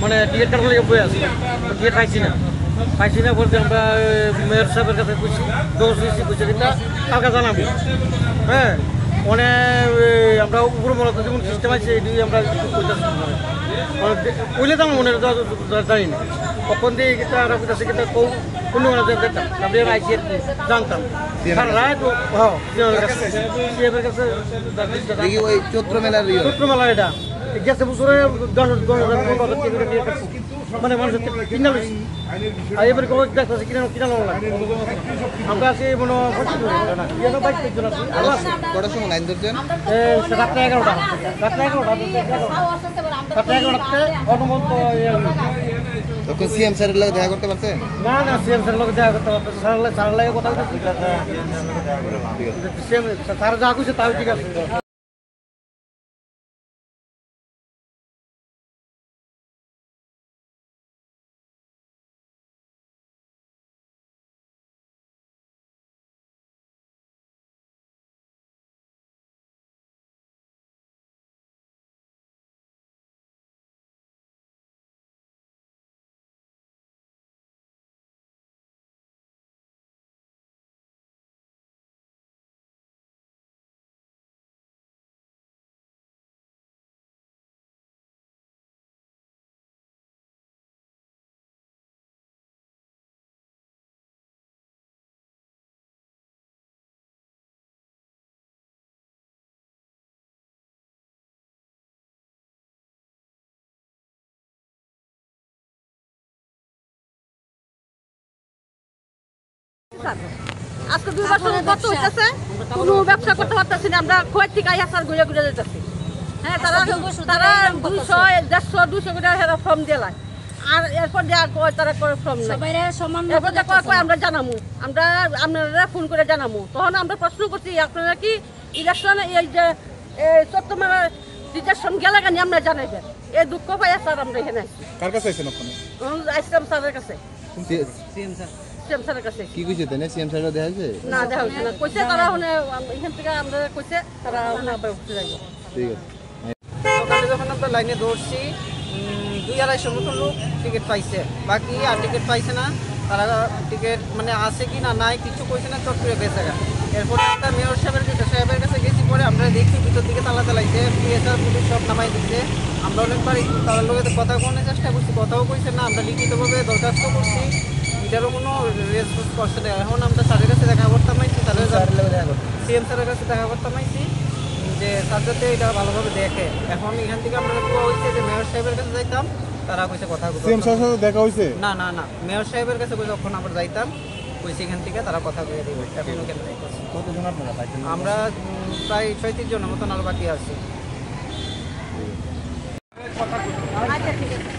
মানে টিকিট কাটার লাগে বই আছে, টিকিট পাইছি না বলতে আমরা মেয়র সাহেবের কাছে বুঝছি, দোষ দিচ্ছি বুঝছি, কিন্তু কালকে জানাবো। হ্যাঁ, মানে আমরা উপরে মনে যেমন সিস্টেম আছে এটি আমরা কইলে তো আমার মনে জানি না কখন দিয়ে কিন্তু আমরা বুঝতেছি, কিন্তু কোনো আপনি আইসি জানতাম রায় তো ওই চৈত্র মেলা এটা গেছে বছরে 10,000 মানে মানুষের কিনা বেশি, আর এবারে দেখতেছি কিনা লাগে আমরা আছি মনে হয় 22 জন আছি। কটার সময় লাইন ধরছেন? রাত্রে 11টা অনুমন্ত। তখন সিএম স্যারের লাগে দেখা করতে পারছেন? না সিএম স্যারের লোক দেখা করতে পারতেছে, স্যারের লাগে কথা বলতে সিএম স্যার যা কইছে তাও ঠিক আছে। আজকে 2 বছর কত হইতেছে, কোনো ব্যবসা করতে পারতেছি না, আমরা খোয়ার থেকে আসার ঘুরে ঘুরে যেতেছি। হ্যাঁ, তারা 200, 150, 200 করে ফর্ম দিলায়, আর এরপর দেওয়ার পর তারা করে ফর্ম নেই, এরপর আমরা জানামু, আপনারা ফোন করে জানামু। তখন আমরা প্রশ্ন করছি আপনারা কি ইলেকশন এই যে 14 মেলার রিজার্ভেশন গেলে গানি আমরা জানাইবেন, এই দুঃখ পাই স্যার। আমরা এখানে কার কাছে আইছেন আপনারা? আসলাম স্যারের কাছে। সিএম স্যার কি কইছে তেনে? সিএম স্যারের দেখা হইছে? না দেখা হইছে না, কইছে তারা এখান থেকে আমরা কইছে তারা উঠে যাইব। ঠিক আছে। সকালে যখন আমরা লাইনে দৌড়ছি 2-250 মতো লোক টিকিট পাইছে, বাকি আর টিকিট পাইছে না। তারা টিকিট মানে আছে কি না নাই কিছু কইছে না, চট করে গেছে। এরপরে একটা মেয়র সাহেবের কাছে গেছি, পরে আমরা দেখি ভিতর দিকে তালা চালাইছে, পিএসআর পুলিশ সব নামাই দিচ্ছে। আমরা অনেকবার তাদের লোকের কথা বলার চেষ্টা করছি, কথাও কইছে না। আমরা লিখিতভাবে দরখাস্ত করছি, এটারও কোনো রেসপন্স করছে না। এখন আমরা স্যারের কাছে দেখা করতাম আইছি, সিএম স্যারের কাছে দেখা করতাম আইছি যে স্যার যাতে এটা ভালোভাবে দেখে। এখন এখান থেকে আমরা হয়েছে যে মেয়র সাহেবের কাছে যাইতাম, তারা কইছে কথা সিএম স্যারের সাথে দেখা হইছে? না মেয়র সাহেবের কাছে যখন আমরা যাইতাম কইছে এখান থেকে তারা কথা কইয়া দিবে। এখনো কেন কতজন আপনারা পাইছেন? আমরা প্রায় 36 জনের মতন আরো বাকি আছি। আচ্ছা ঠিক আছে।